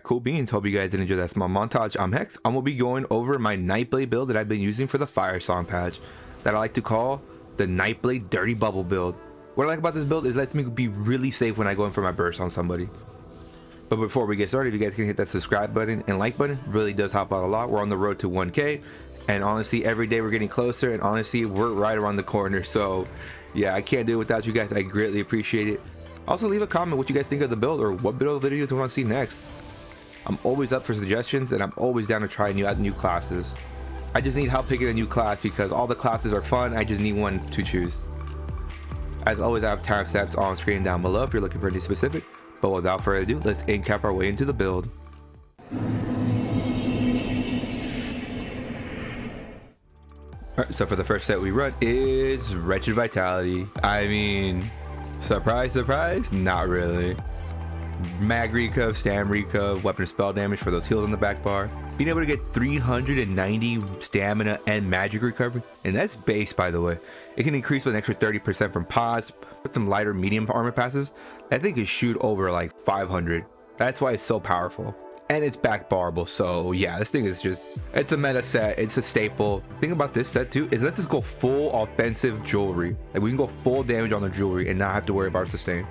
cool beans. Hope you guys did enjoy that small montage. I'm Hex. I'm gonna be going over my Nightblade build that I've been using for the Fire Song patch that I like to call the Nightblade Dirty Bubble build. What I like about this build is it lets me be really safe when I go in for my burst on somebody. But before we get started, if you guys can hit that subscribe button and like button, really does help out a lot. We're on the road to 1K, and honestly, every day we're getting closer, and honestly, we're right around the corner. So yeah, I can't do it without you guys. I greatly appreciate it. Also, leave a comment what you guys think of the build or what build videos you want to see next. I'm always up for suggestions, and I'm always down to try new classes. I just need help picking a new class because all the classes are fun. I just need one to choose. As always, I have timestamps on screen down below if you're looking for any specific. But without further ado, let's in-cap our way into the build. Alright, so for the first set we run is Wretched Vitality. I mean, surprise, surprise, not really. Mag Recov, Stam Recov, weapon and spell damage for those heals on the back bar. Being able to get 390 stamina and magic recovery, and that's base, by the way. It can increase with an extra 30% from pods, put some lighter medium armor passes. That thing can shoot over like 500. That's why it's so powerful. And it's back barable, so yeah, this thing is just, it's a meta set, it's a staple. The thing about this set too is let's just go full offensive jewelry. Like we can go full damage on the jewelry and not have to worry about sustain.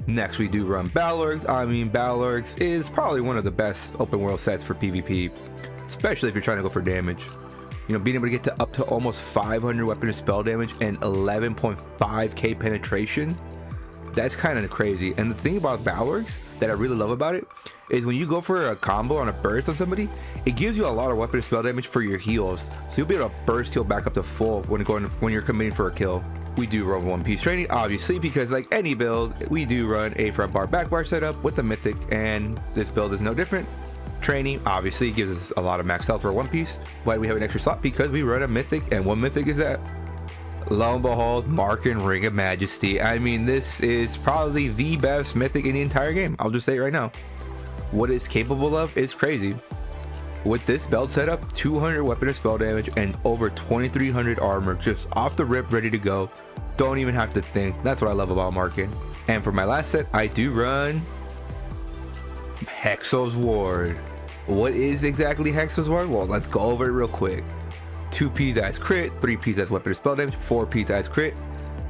Next we do run Battlorgs. I mean, Battlorgs is probably one of the best open world sets for PvP, especially if you're trying to go for damage. You know, being able to get to up to almost 500 weapon and spell damage and 11.5k penetration, that's kind of crazy. And the thing about Battlorgs that I really love about it is when you go for a combo on a burst on somebody, it gives you a lot of weapon and spell damage for your heals, so you'll be able to burst heal back up to full when you're committing for a kill. We do run one piece training, obviously, because like any build, we do run a front bar back bar setup with the mythic, and this build is no different. Training obviously gives us a lot of max health for one piece. Why do we have an extra slot? Because we run a mythic, and one mythic is that, lo and behold, Mark and Ring of Majesty. I mean, this is probably the best mythic in the entire game. I'll just say it right now. What it's capable of is crazy. With this belt setup, 200 weapon and spell damage and over 2300 armor just off the rip, ready to go. Don't even have to think. That's what I love about Markin. And for my last set, I do run Hexo's Ward. What is exactly Hexo's Ward? Well, let's go over it real quick. 2Ps as crit, 3Ps as weapon and spell damage, 4Ps as crit.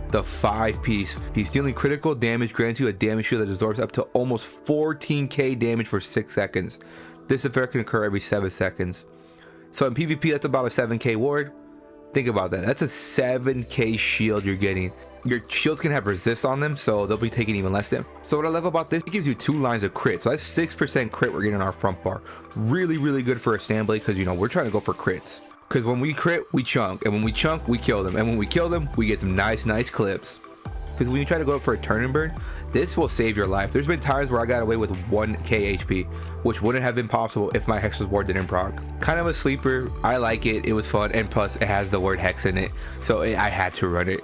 The 5-piece dealing critical damage grants you a damage shield that absorbs up to almost 14k damage for 6 seconds. This effect can occur every 7 seconds. So in PvP, that's about a 7k ward. Think about that. That's a 7k shield you're getting. Your shields can have resist on them, so they'll be taking even less damage. So what I love about this, it gives you 2 lines of crit. So that's 6% crit we're getting on our front bar. Really, really good for a Stamblade because, you know, we're trying to go for crits. Because when we crit, we chunk. And when we chunk, we kill them. And when we kill them, we get some nice clips. Because when you try to go for a turn and burn, this will save your life. There's been times where I got away with 1k HP, which wouldn't have been possible if my Hex's Ward didn't proc. Kind of a sleeper. I like it. It was fun. And plus, it has the word Hex in it. So I had to run it.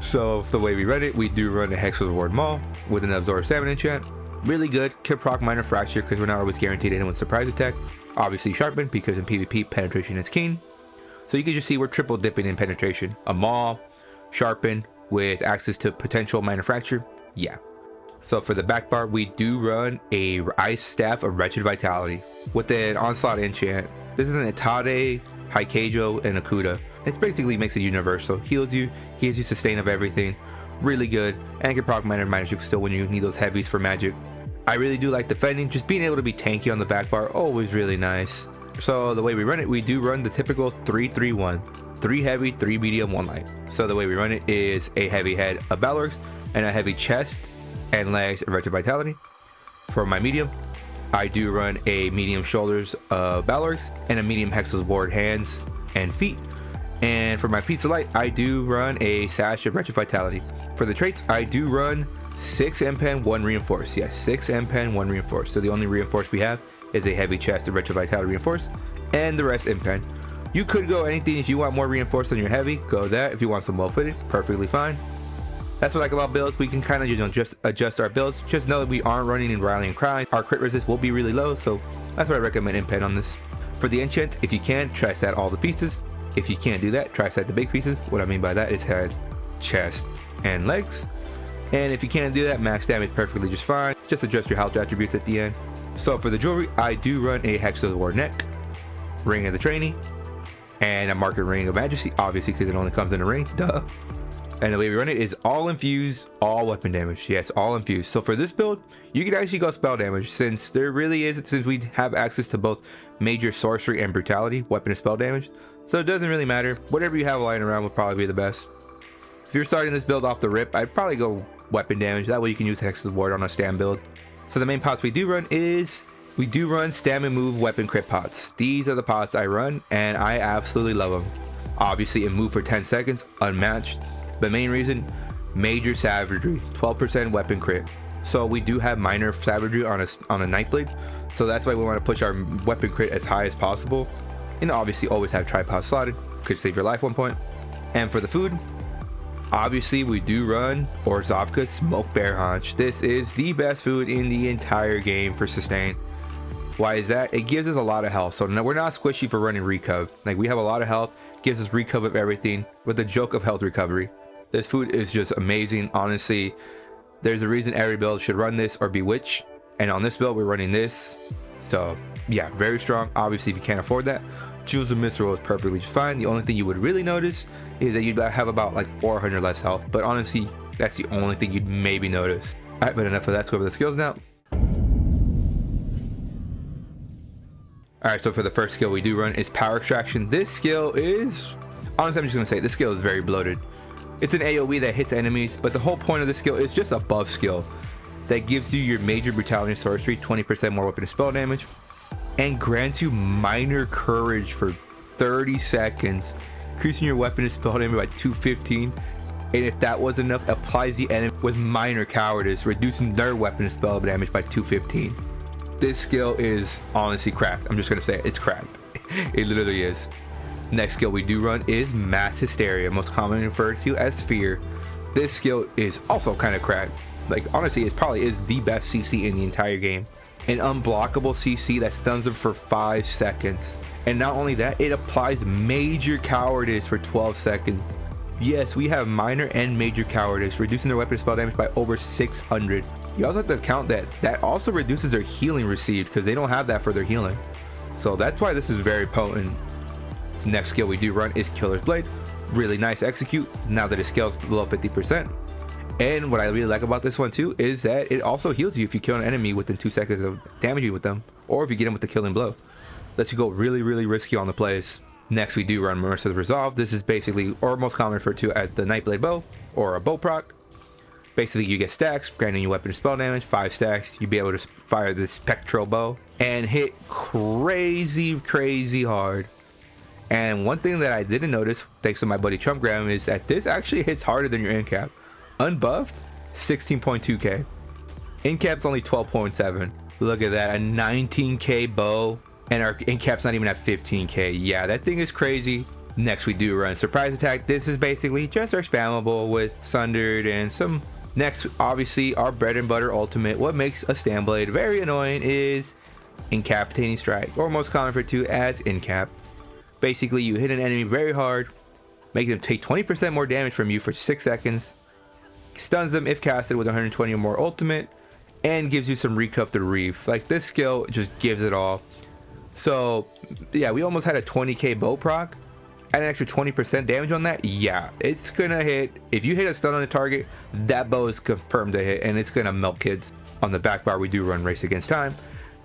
So the way we run it, we do run a Hex's Ward Maul with an Absorb Stamina enchant. Really good. Can proc Minor Fracture because we're not always guaranteed to hit him with Surprise Attack. Obviously Sharpen because in PvP, penetration is king. So you can just see we're triple dipping in penetration. A Maul, Sharpen, with access to potential Minor Fracture. Yeah. So for the back bar, we do run a Ice Staff of Wretched Vitality with an Onslaught enchant. This is an Itade, Haikeijo, and Akuda. It basically makes it universal. Heals you, gives you sustain of everything. Really good. And it can proc minor magic still when you need those heavies for magic. I really do like defending. Just being able to be tanky on the back bar, always really nice. So the way we run it, we do run the typical 3-3-1. 3 heavy, 3 medium, 1 light. So the way we run it is a heavy head of Battlorgs and a heavy chest and legs of Wretched Vitality. For my medium, I do run a medium shoulders of Battlorgs and a medium Hex's Ward hands and feet. And for my pizza light, I do run a sash of Wretched Vitality. For the traits, I do run 6 M-Pen, 1 reinforce. Yes, 6 M-Pen, 1 reinforce. So the only reinforce we have is a heavy chest of Wretched Vitality reinforce, and the rest M-Pen. You could go anything. If you want more reinforced on your heavy, go that. If you want some well fitted, perfectly fine. That's what I like about builds. We can kind of, you know, just adjust our builds. Just know that we aren't running in Rallying Cry. Our crit resist will be really low, so that's why I recommend M-Pen on this. For the enchant, if you can, try set all the pieces. If you can't do that, try set the big pieces. What I mean by that is head, chest, and legs. And if you can't do that, max damage perfectly just fine. Just adjust your health attributes at the end. So for the jewelry, I do run a Hex of the War neck, ring of the trainee, and a market ring of majesty, obviously because it only comes in a ring, duh. And the way we run it is all infused, all weapon damage. Yes, all infused. So for this build, you can actually go spell damage, since there really is, since we have access to both major sorcery and brutality, weapon and spell damage. So it doesn't really matter. Whatever you have lying around would probably be the best. If you're starting this build off the rip, I'd probably go weapon damage. That way you can use Hex's Ward on a stand build. So the main pots we do run is, we do run stam and move weapon crit pots. These are the pots I run, and I absolutely love them. Obviously, it move for 10 seconds, unmatched. The main reason, major savagery, 12% weapon crit. So we do have minor savagery on a Nightblade, so that's why we want to push our weapon crit as high as possible. And obviously always have tripod slotted, could save your life 1 point. And for the food, obviously we do run Orzovka's smoked bear haunch. This is the best food in the entire game for sustain. Why is that? It gives us a lot of health, so we're not squishy for running recov. Like, we have a lot of health, gives us recov of everything with the joke of health recovery. This food is just amazing. Honestly, there's a reason every build should run this or bewitch, and on this build we're running this. So yeah, very strong. Obviously, if you can't afford that, Jewels of Mithril is perfectly fine. The only thing you would really notice is that you'd have about like 400 less health, but honestly, that's the only thing you'd maybe notice. All right, but enough of that. Let's go over the skills now. All right, so for the first skill we do run is power extraction. This skill is, honestly, I'm just gonna say this skill is very bloated. It's an AoE that hits enemies, but the whole point of this skill is just a buff skill that gives you your major brutality and sorcery, 20% more weapon and spell damage, and grants you minor courage for 30 seconds, increasing your weapon and spell damage by 215. And if that wasn't enough, applies the enemy with minor cowardice, reducing their weapon and spell damage by 215. This skill is honestly cracked. I'm just gonna say it, it's cracked. It literally is. Next skill we do run is Mass Hysteria, most commonly referred to as Fear. This skill is also kind of cracked. Like, honestly, it probably is the best CC in the entire game. An unblockable CC that stuns them for 5 seconds. And not only that, it applies major cowardice for 12 seconds. Yes, we have minor and major cowardice, reducing their weapon spell damage by over 600. You also have to count that also reduces their healing received, because they don't have that for their healing. So that's why this is very potent. Next skill we do run is Killer's Blade. Really nice execute now that it scales below 50%. And what I really like about this one too is that it also heals you if you kill an enemy within 2 seconds of damaging with them, or if you get them with the killing blow. Lets you go really risky on the plays. Next we do run Merciless Resolve. This is basically, or most commonly referred to as the Nightblade bow, or a bow proc. Basically, you get stacks, granting you weapon and spell damage, 5 stacks. You'll be able to fire the spectral bow and hit crazy hard. And one thing that I didn't notice, thanks to my buddy Trumpgram, is that this actually hits harder than your in cap. Unbuffed, 16.2k. In cap's only 12.7. Look at that, a 19k bow, and our in cap's not even at 15k. Yeah, that thing is crazy. Next we do run Surprise Attack. This is basically just our spammable with Sundered and some. Next, obviously, our bread and butter ultimate. What makes a Stamblade very annoying is Incapitating Strike, or most common referred to as Incap. Basically, you hit an enemy very hard, make them take 20% more damage from you for 6 seconds, stuns them if casted with 120 or more ultimate, and gives you some recuff to reef. Like, this skill just gives it all. So yeah, we almost had a 20k bow proc. Add an extra 20% damage on that. Yeah, it's gonna hit. If you hit a stun on the target, that bow is confirmed to hit, and it's gonna melt kids. On the back bar we do run Race Against Time.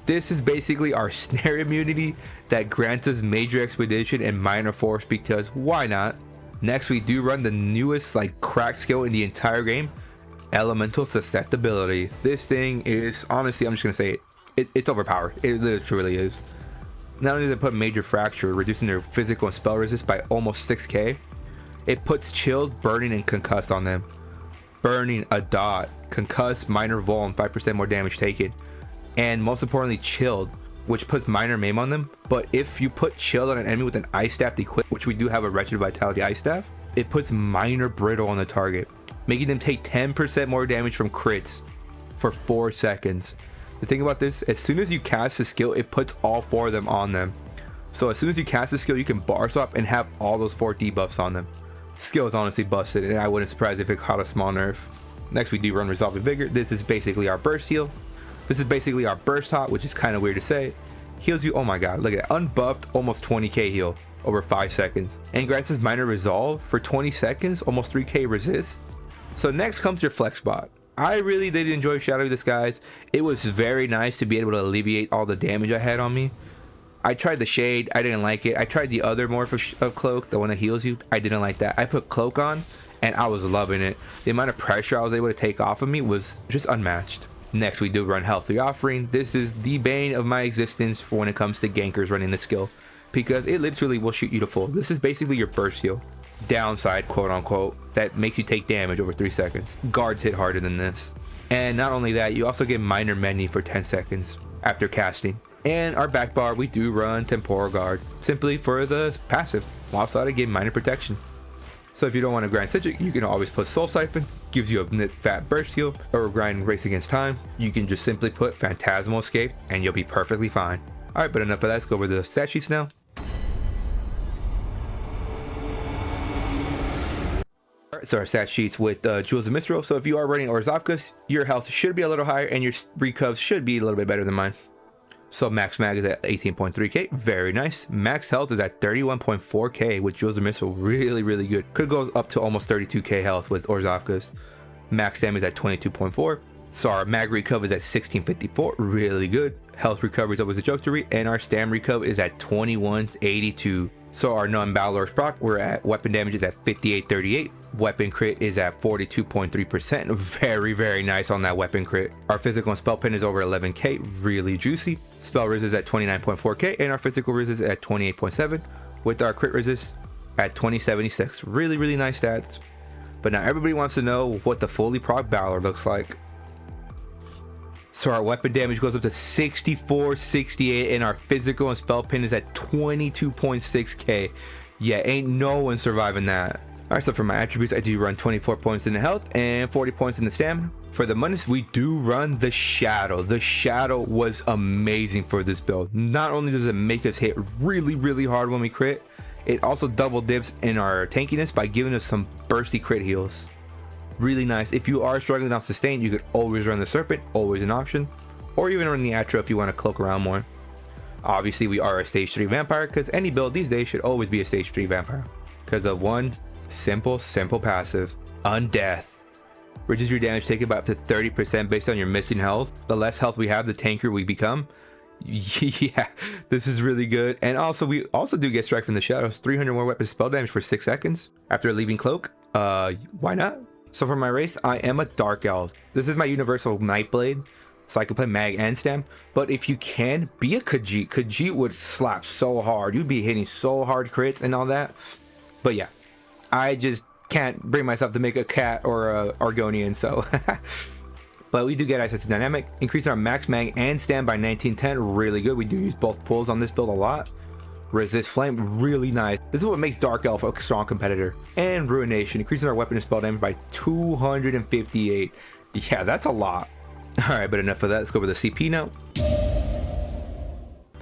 This is basically our snare immunity that grants us major expedition and minor force, because why not? Next we do run the newest like crack skill in the entire game, Elemental Susceptibility. This thing is, honestly, I'm just gonna say it's overpowered. It literally is. Not only does it put major fracture, reducing their physical and spell resist by almost 6k, it puts chilled, burning, and concuss on them. Burning, a dot, concuss, minor vol, and 5% more damage taken. And most importantly, chilled, which puts minor maim on them. But if you put chilled on an enemy with an ice staff equipped, which we do have a Wretched Vitality ice staff, it puts minor brittle on the target, making them take 10% more damage from crits for 4 seconds. The thing about this, as soon as you cast the skill, it puts all 4 of them on them. So as soon as you cast the skill, you can bar swap and have all those 4 debuffs on them. Skill is honestly busted, and I wouldn't surprise if it caught a small nerf. Next we do run Resolving Vigor. This is basically our burst heal. This is basically our burst hop, which is kind of weird to say. Heals you, oh my god, look at that, unbuffed, almost 20k heal over 5 seconds. And grants us minor resolve for 20 seconds, almost 3k resist. So next comes your flex bot. I really did enjoy Shadow Disguise. It was very nice to be able to alleviate all the damage I had on me. I tried the shade, I didn't like it. I tried the other morph of cloak, the one that heals you. I didn't like that. I put cloak on and I was loving it. The amount of pressure I was able to take off of me was just unmatched. Next, we do run Healthy Offering. This is the bane of my existence for when it comes to gankers running the skill, because it literally will shoot you to full. This is basically your burst heal. Downside, quote unquote, that makes you take damage over 3 seconds. Guards hit harder than this. And not only that, you also get minor many for 10 seconds after casting. And our back bar, we do run Temporal Guard, simply for the passive, whilst I get minor protection. So if you don't want to grind Citric, you can always put Soul Siphon, gives you a nit fat burst heal, or grind Race Against Time. You can just simply put Phantasmal Escape and you'll be perfectly fine. Alright, but enough of that, let's go over the stat sheets now. Alright, so our stat sheets with Jewels of Mithril. So if you are running Orzhov, your health should be a little higher and your recovs should be a little bit better than mine. So max mag is at 18.3k, very nice. Max health is at 31.4k with Jewels of Mithril, really good. Could go up to almost 32k health with Orzhov. Max damage is at 22.4. So our mag recover is at 1654, really good. Health recovery is always a joke to read, and our stam recover is at 2182. So our non-Balor's proc, we're at weapon damage is at 5838. Weapon crit is at 42.3%. Very nice on that weapon crit. Our physical and spell pin is over 11k, really juicy. Spell resist is at 29.4k, and our physical resist is at 28.7, with our crit resist at 2076. Really nice stats. But now everybody wants to know what the fully proc Balor looks like. So our weapon damage goes up to 6468, and our physical and spell pin is at 22.6k. Yeah, ain't no one surviving that. Alright, so for my attributes, I do run 24 points in the health and 40 points in the stamina. For the Mundus, we do run the Shadow. The Shadow was amazing for this build. Not only does it make us hit really hard when we crit, it also double dips in our tankiness by giving us some bursty crit heals. Really nice. If you are struggling on sustain, you could always run the Serpent, always an option, or even run the Atro if you want to cloak around more. Obviously, we are a stage 3 vampire, because any build these days should always be a stage 3 vampire, because of one simple passive: Undeath. Reduces your damage taken by up to 30% based on your missing health. The less health we have, the tankier we become. Yeah, this is really good. And also, we also do get Strike from the Shadows, 300 more weapon spell damage for 6 seconds after leaving cloak. Why not? So for my race, I am a Dark Elf. This is my universal Nightblade, so I can play mag and stam. But if you can, be a Khajiit. Khajiit would slap so hard. You'd be hitting so hard crits and all that. But yeah, I just can't bring myself to make a cat or a Argonian, so. But we do get access to dynamic, increase our max mag and stam by 1910, really good. We do use both pulls on this build a lot. Resist flame, really nice. This is what makes Dark Elf a strong competitor. And ruination, increasing our weapon and spell damage by 258. Yeah, that's a lot. All right, but enough of that. Let's go over the CP now.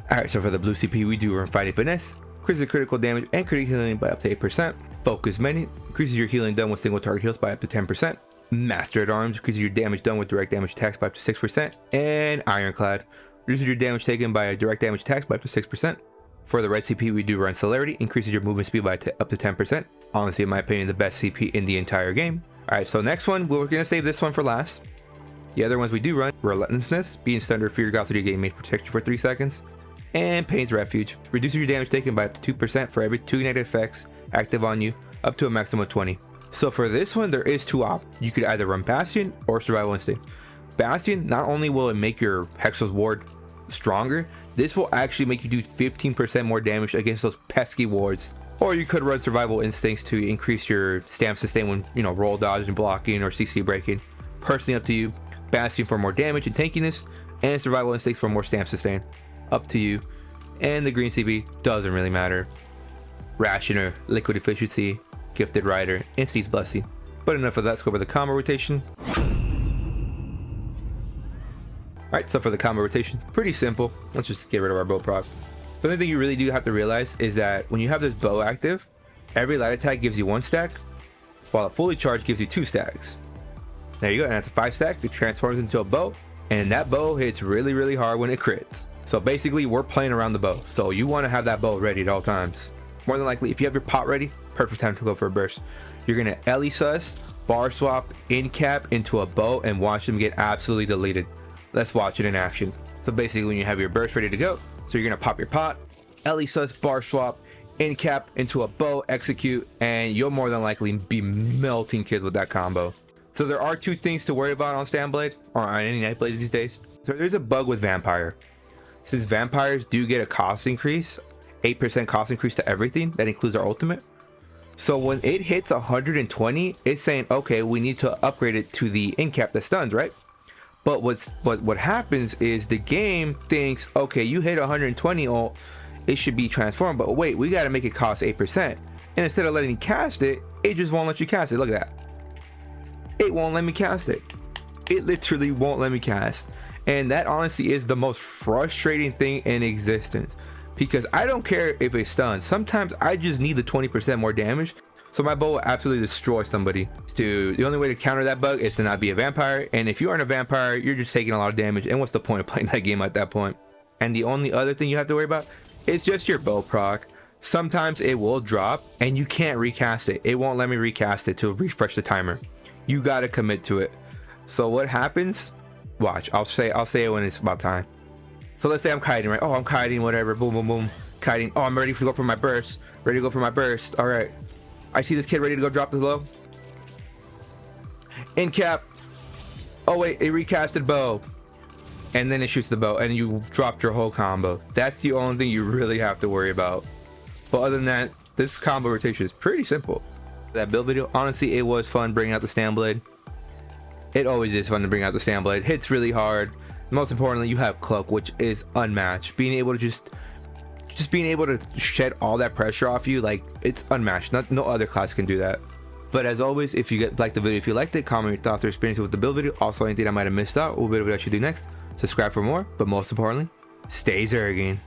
All right, so for the blue CP, we do run Fighting Finesse, increases the critical damage and critical healing by up to 8%. Focus Many, increases your healing done with single target heals by up to 10%. Master at Arms, increases your damage done with direct damage attacks by up to 6%. And Ironclad, reduces your damage taken by direct damage attacks by up to 6%. For the red CP, we do run Celerity, increases your movement speed by up to 10%. Honestly, in my opinion, the best CP in the entire game. Alright, so next one, we're going to save this one for last. The other ones we do run: Relentlessness, being stunned or feared goth game may protect you for 3 seconds. And Pain's Refuge, reduces your damage taken by up to 2% for every 2 negative effects active on you, up to a maximum of 20. So for this one, there is 2 options. You could either run Bastion or Survival Instinct. Bastion, not only will it make your Hexos ward stronger, this will actually make you do 15% more damage against those pesky wards. Or you could run Survival Instincts to increase your stam sustain when, you know, roll dodge and blocking or CC breaking. Personally, up to you. Bastion for more damage and tankiness, and Survival Instincts for more stam sustain. Up to you. And the green CP doesn't really matter. Rationer, Liquid Efficiency, Gifted Rider, and Seed's Blessing. But enough of that, let's go over the combo rotation. Alright, so for the combo rotation, pretty simple. Let's just get rid of our bow procs. The only thing you really do have to realize is that when you have this bow active, every light attack gives you 1 stack, while a fully charged gives you 2 stacks. There you go, and that's 5 stacks. It transforms into a bow, and that bow hits really hard when it crits. So basically we're playing around the bow, so you want to have that bow ready at all times. More than likely, if you have your pot ready, perfect time to go for a burst. You're gonna LE sus, bar swap, in cap into a bow, and watch them get absolutely deleted. Let's watch it in action. So basically when you have your burst ready to go, so you're gonna pop your pot, LE sus, bar swap, in cap into a bow, execute, and you'll more than likely be melting kids with that combo. So there are two things to worry about on Stamblade, or on any Nightblade these days. So there's a bug with Vampire. Since vampires do get a cost increase, 8% cost increase to everything, that includes our ultimate. So when it hits 120, it's saying, okay, we need to upgrade it to the in cap that stuns, right? But what happens is the game thinks, okay, you hit 120 ult, it should be transformed, but wait, we got to make it cost 8%. And instead of letting you cast it, it just won't let you cast it. Look at that. It won't let me cast it. It literally won't let me cast. And that honestly is the most frustrating thing in existence, because I don't care if it's stunned. Sometimes I just need the 20% more damage, so my bow will absolutely destroy somebody. The only way to counter that bug is to not be a vampire, and if you aren't a vampire, you're just taking a lot of damage, and what's the point of playing that game at that point? And the only other thing you have to worry about is just your bow proc. Sometimes it will drop and you can't recast it. It won't let me recast it to refresh the timer. You got to commit to it. So what happens? Watch, I'll say it when it's about time. So let's say I'm kiting, right? Oh, I'm kiting, whatever, boom boom boom, kiting. Oh, I'm ready to go for my burst. Ready to go for my burst. All right, I see this kid ready to go drop the low. In cap. Oh wait, it recasted bow, and then it shoots the bow, and you dropped your whole combo. That's the only thing you really have to worry about. But other than that, this combo rotation is pretty simple. That build video, honestly, it was fun bringing out the Stamblade. It always is fun to bring out the Stamblade. Hits really hard. Most importantly, you have Cloak, which is unmatched. Being able to just being able to shed all that pressure off you, like, it's unmatched. No other class can do that. But as always, if you liked the video, if you liked it, comment your thoughts or experiences with the build video. Also, anything I might have missed out, what video I should do next. Subscribe for more, but most importantly, stay zerging.